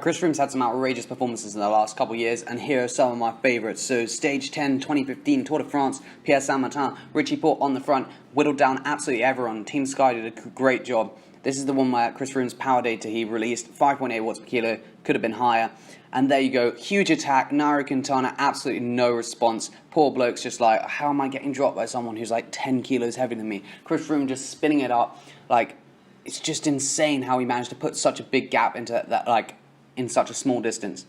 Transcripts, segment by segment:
Chris Froome's had some outrageous performances in the last couple of years, and here are some of my favourites. So, Stage 10, 2015, Tour de France, Pierre Saint-Martin, Richie Porte on the front, whittled down absolutely everyone. Team Sky did a great job. This is the one where Chris Froome's power data he released, 5.8 watts per kilo, could have been higher. And there you go, huge attack, Nairo Quintana, absolutely no response. Poor bloke's just like, how am I getting dropped by someone who's like 10 kilos heavier than me? Chris Froome just spinning it up, like, it's just insane how he managed to put such a big gap into that, like, in such a small distance.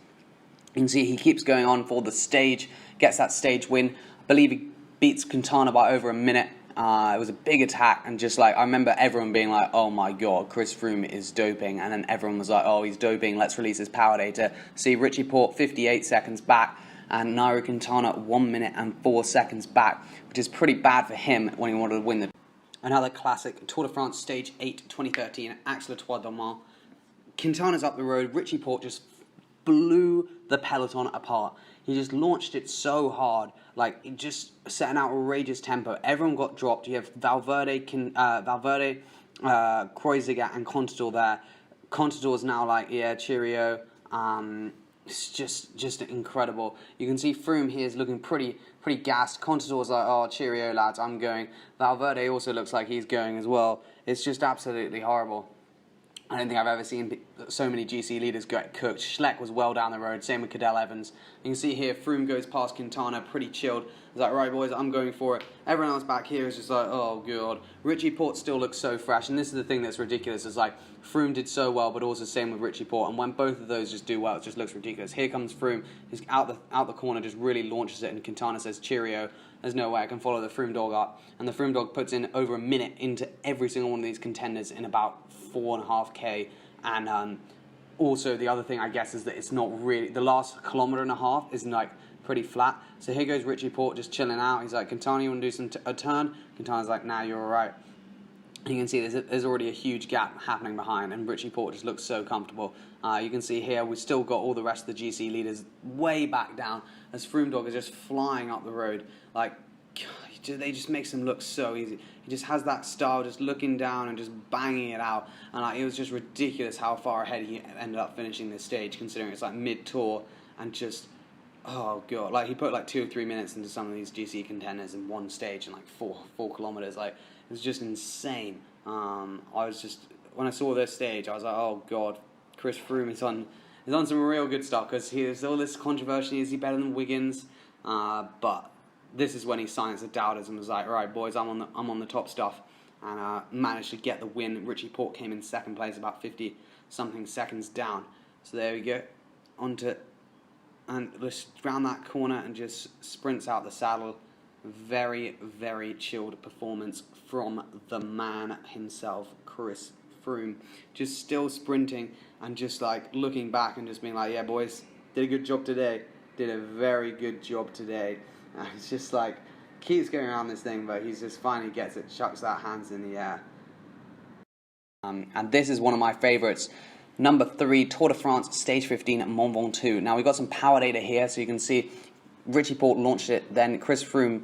You can see he keeps going on for the stage, gets that stage win. I believe he beats Quintana by over a minute. It was a big attack, and just like, I remember everyone being like, oh my god, Chris Froome is doping, and then everyone was like, oh, he's doping, let's release his power data. See, Richie Porte 58 seconds back, and Nairo Quintana 1 minute and 4 seconds back, which is pretty bad for him when he wanted to win the... Another classic, Tour de France Stage 8, 2013, Axel Trois Domains. Quintana's up the road, Richie Porte just blew the peloton apart. He just launched it so hard, like, it just set an outrageous tempo. Everyone got dropped. You have Valverde, Kreuziger, and Contador there. Contador's now like, yeah, cheerio. It's just incredible. You can see Froome here is looking pretty gassed. Contador's like, oh, cheerio, lads, I'm going. Valverde also looks like he's going as well. It's just absolutely horrible. I don't think I've ever seen so many GC leaders get cooked. Schleck was well down the road, same with Cadel Evans. You can see here, Froome goes past Quintana, pretty chilled. He's like, right boys, I'm going for it. Everyone else back here is just like, oh god. Richie Porte still looks so fresh, and this is the thing that's ridiculous, is like, Froome did so well, but also same with Richie Porte, and when both of those just do well, it just looks ridiculous. Here comes Froome, he's out the corner, just really launches it, and Quintana says, cheerio. There's no way I can follow the Froome dog up. And the Froome dog puts in over a minute into every single one of these contenders in about 4.5k. And also the other thing, I guess, is that it's not really, the last kilometre and a half is like pretty flat. So here goes Richie Porte just chilling out. He's like, Quintana, you want to do a turn? Quintana's like, nah, you're all right. You can see there's already a huge gap happening behind, and Richie Porte just looks so comfortable. You can see here we've still got all the rest of the GC leaders way back down, as Froome Dog is just flying up the road. Like, they just makes him look so easy. He just has that style, just looking down and just banging it out. And like, it was just ridiculous how far ahead he ended up finishing this stage, considering it's like mid-tour, and just, oh god, like he put like 2 or 3 minutes into some of these GC contenders in one stage in like 4 kilometers. Like, it was just insane. I was just, when I saw this stage, I was like, oh god, Chris Froome is on some real good stuff, because there's all this controversy, is he better than Wiggins? But this is when he silenced the doubters and was like, right boys, I'm on the top stuff, and managed to get the win. Richie Porte came in second place, about 50 something seconds down. So there we go, and just round that corner and just sprints out the saddle. Very, very chilled performance from the man himself, Chris Froome. Just still sprinting and just like looking back and just being like, yeah boys, did a good job today. Did a very good job today. It's just like, keeps going around this thing, but he's just finally gets it, chucks that hands in the air. And this is one of my favourites. Number 3, Tour de France, Stage 15, Mont Ventoux. Now we've got some power data here, so you can see Richie Porte launched it, then Chris Froome,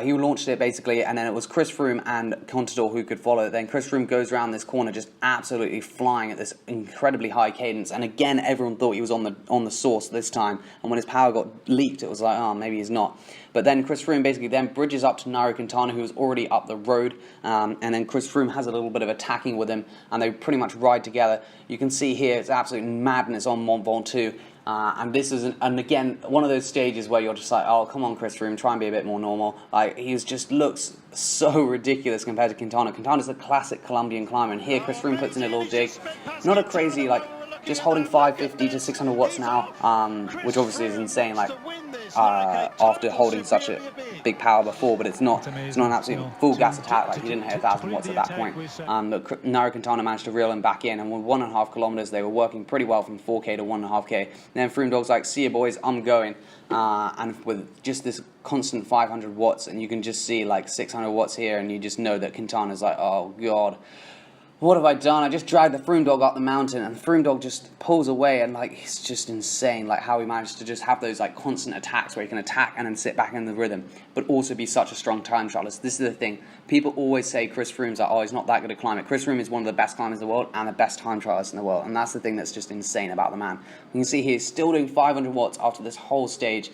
he launched it basically, and then it was Chris Froome and Contador who could follow. Then Chris Froome goes around this corner just absolutely flying at this incredibly high cadence, and again everyone thought he was on the source this time, and when his power got leaked it was like, oh, maybe he's not. But then Chris Froome basically then bridges up to Nairo Quintana, who was already up the road, and then Chris Froome has a little bit of attacking with him, and they pretty much ride together. You can see here it's absolute madness on Mont Ventoux. And this is, and again, one of those stages where you're just like, oh, come on, Chris Froome, try and be a bit more normal. Like, he just looks so ridiculous compared to Quintana. Quintana's a classic Colombian climber, and here Chris Froome puts in a little dig. Not a crazy, like, just holding 550 to 600 watts now, which obviously is insane, like, after holding such a big power before, but it's not an absolute full gas attack, like he didn't hit 1,000 watts at that point. But Nairo Quintana managed to reel him back in, and with 1.5 kilometers, they were working pretty well from 4k to 1.5k. Then Froome Dog's like, see you boys, I'm going. And with just this constant 500 watts, and you can just see like 600 watts here, and you just know that Quintana's like, oh god. what have I done? I just dragged the Froome dog up the mountain, and the Froome dog just pulls away, and like it's just insane, like how he managed to just have those like constant attacks where he can attack and then sit back in the rhythm, but also be such a strong time trialist. This is the thing. People always say Chris Froome's like, oh, he's not that good at climbing. Chris Froome is one of the best climbers in the world and the best time trialist in the world, and that's the thing that's just insane about the man. You can see he's still doing 500 watts after this whole stage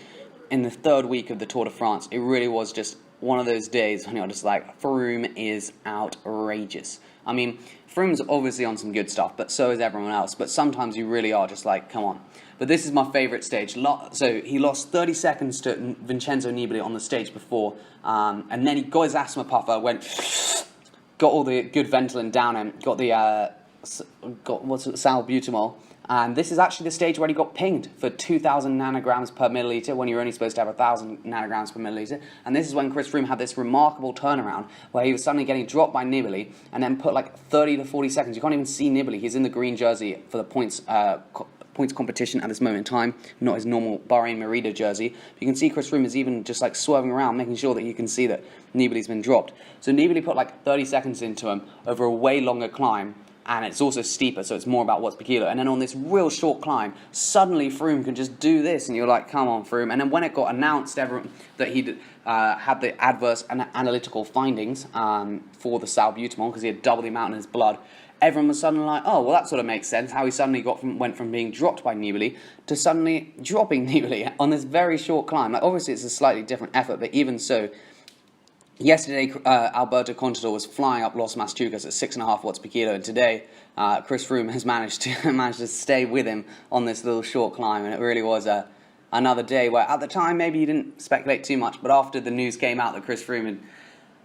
in the 3rd week of the Tour de France. It really was just one of those days when you're just like, Froome is outrageous. I mean, Froome's obviously on some good stuff, but so is everyone else. But sometimes you really are just like, come on. But this is my favourite stage. So he lost 30 seconds to Vincenzo Nibali on the stage before, and then he got his asthma puffer, got all the good Ventolin down him, got salbutamol. And this is actually the stage where he got pinged for 2,000 nanograms per milliliter when you're only supposed to have 1,000 nanograms per milliliter. And this is when Chris Froome had this remarkable turnaround where he was suddenly getting dropped by Nibali and then put like 30 to 40 seconds. You can't even see Nibali. He's in the green jersey for the points competition at this moment in time, not his normal Bahrain Merida jersey. You can see Chris Froome is even just like swerving around, making sure that you can see that Nibali's been dropped. So Nibali put like 30 seconds into him over a way longer climb, and it's also steeper, so it's more about watts per kilo. And then on this real short climb, suddenly Froome can just do this, and you're like, come on, Froome. And then when it got announced that he had the adverse analytical findings for the salbutamol, because he had double the amount in his blood, everyone was suddenly like, oh, well, that sort of makes sense, how he suddenly went from being dropped by Nibali to suddenly dropping Nibali on this very short climb. Like, obviously, it's a slightly different effort, but even so, yesterday, Alberto Contador was flying up Los Machucas at 6.5 watts per kilo, and today, Chris Froome has managed to stay with him on this little short climb, and it really was another day where, at the time, maybe you didn't speculate too much, but after the news came out that Chris Froome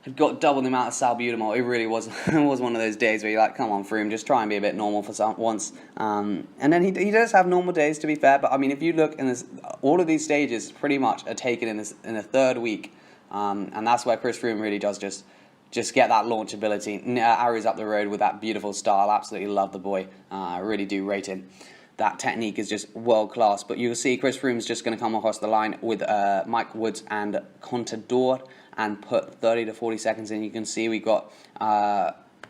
had got double the amount of salbutamol, it really was one of those days where you're like, come on, Froome, just try and be a bit normal for once. And then he does have normal days, to be fair, but I mean, if you look in this, all of these stages pretty much are taken in the 3rd week. And that's where Chris Froome really does just get that launch ability. Arrows up the road with that beautiful style. Absolutely love the boy. I really do rate him. That technique is just world class. But you'll see Chris Froome's just going to come across the line with Mike Woods and Contador and put 30 to 40 seconds in. You can see we got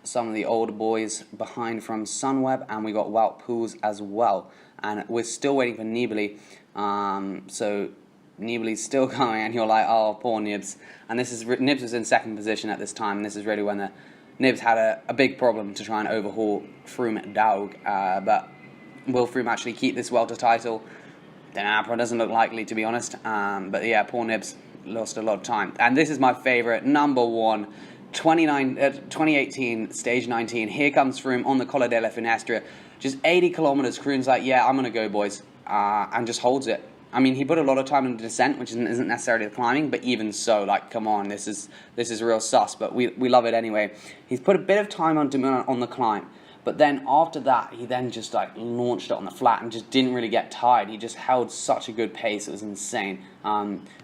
some of the older boys behind from Sunweb, and we got Wout Poels as well. And we're still waiting for Nibali. So Nibali's still coming, and you're like, oh, poor Nibs. And Nibs was in 2nd position at this time, and this is really when Nibs had a big problem to try and overhaul Froome Dog. But will Froome actually keep this Welter title? It doesn't look likely, to be honest. But yeah, poor Nibs lost a lot of time. And this is my favourite, number 1, 2018, stage 19. Here comes Froome on the Colle della Finestra. Just 80 kilometres. Froome's like, yeah, I'm going to go, boys. And just holds it. I mean, he put a lot of time in the descent, which isn't necessarily the climbing, but even so, like, come on, this is real sus, but we love it anyway. He's put a bit of time on the climb, but then after that, he then just, like, launched it on the flat and just didn't really get tired. He just held such a good pace, it was insane.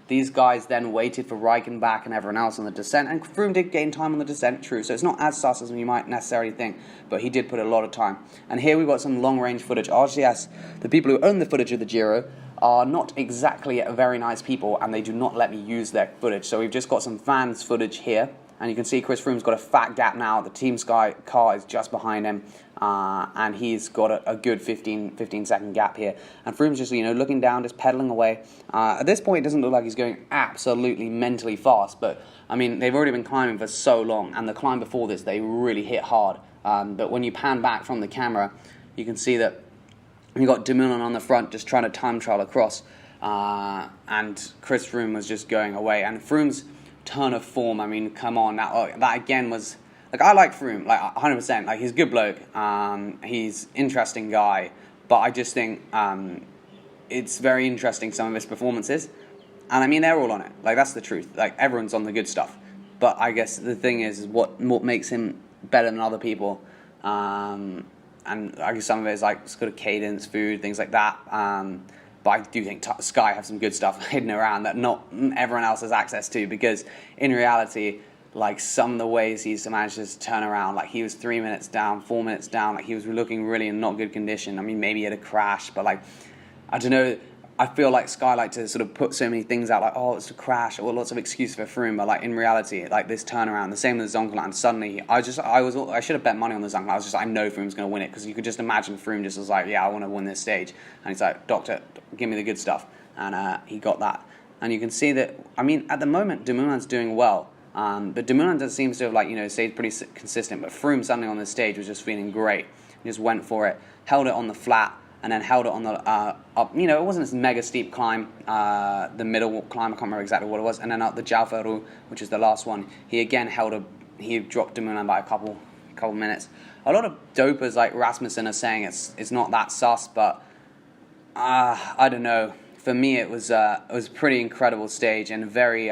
These guys then waited for Reichenbach and everyone else on the descent, and Froome did gain time on the descent, true, so it's not as sus as you might necessarily think, but he did put a lot of time. And here we've got some long-range footage. RCS, the people who own the footage of the Giro, are not exactly very nice people, and they do not let me use their footage. So we've just got some fans footage here, and you can see Chris Froome's got a fat gap now. The Team Sky car is just behind him, and he's got a good 15 second gap here. And Froome's just, looking down, just pedaling away. At this point, it doesn't look like he's going absolutely mentally fast, but I mean, they've already been climbing for so long, and the climb before this, they really hit hard. But when you pan back from the camera, you can see that you got Dumoulin on the front just trying to time trial across, and Chris Froome was just going away. And Froome's turn of form, I mean, come on, that again was, like, I like Froome, like, 100%, like, he's a good bloke, he's interesting guy, but I just think it's very interesting, some of his performances, and I mean, they're all on it, like, that's the truth, like, everyone's on the good stuff, but I guess the thing is what makes him better than other people, and I guess some of it is like sort of cadence, food, things like that. But I do think Sky have some good stuff hidden around that not everyone else has access to, because in reality, like, some of the ways he's managed to turn around, like, he was 3 minutes down, 4 minutes down, like, he was looking really in not good condition. I mean, maybe he had a crash, but, like, I don't know, I feel like Sky like to sort of put so many things out, like, oh, it's a crash, or lots of excuses for Froome, but like in reality, like this turnaround, the same with Zoncolan, suddenly, I should have bet money on the Zoncolan. I know Froome's going to win it, because you could just imagine Froome just was like, yeah, I want to win this stage, and he's like, doctor, give me the good stuff, and he got that. And you can see that, I mean, at the moment, Dumoulin's doing well, but Dumoulin seems to have, like, you know, stayed pretty consistent, but Froome suddenly on this stage was just feeling great. He just went for it, held it on the flat, and then held it on the up. You know, it wasn't this mega steep climb, the middle climb. I can't remember exactly what it was. And then up the Jalferu, which is the last one. He again he dropped Dumoulin by a couple minutes. A lot of dopers like Rasmussen are saying it's not that sus, but I don't know. For me, it was a pretty incredible stage and very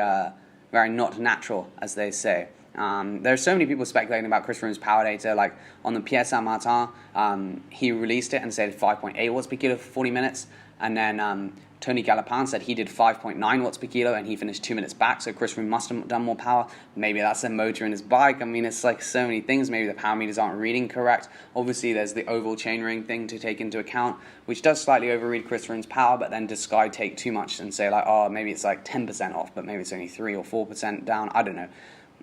not natural, as they say. There are so many people speculating about Chris Froome's power data. Like on the Pierre Saint-Martin, he released it and said 5.8 watts per kilo for 40 minutes. And then Tony Galopin said he did 5.9 watts per kilo and he finished 2 minutes back. So Chris Froome must have done more power. Maybe that's a motor in his bike. I mean, it's like so many things. Maybe the power meters aren't reading correct. Obviously, there's the oval chainring thing to take into account, which does slightly overread Chris Froome's power. But then does Sky take too much and say like, oh, maybe it's like 10% off, but maybe it's only 3 or 4% down. I don't know.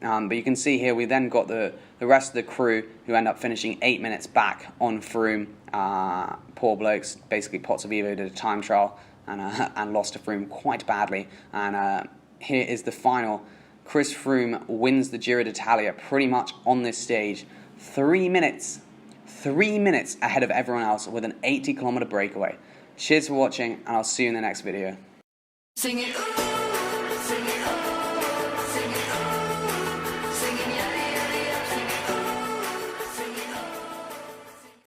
But you can see here we then got the rest of the crew who end up finishing 8 minutes back on Froome. Poor blokes. Basically, Pozzovivo did a time trial and lost to Froome quite badly. And here is the final. Chris Froome wins the Giro d'Italia pretty much on this stage. 3 minutes ahead of everyone else with an 80-kilometer breakaway. Cheers for watching, and I'll see you in the next video. Sing it.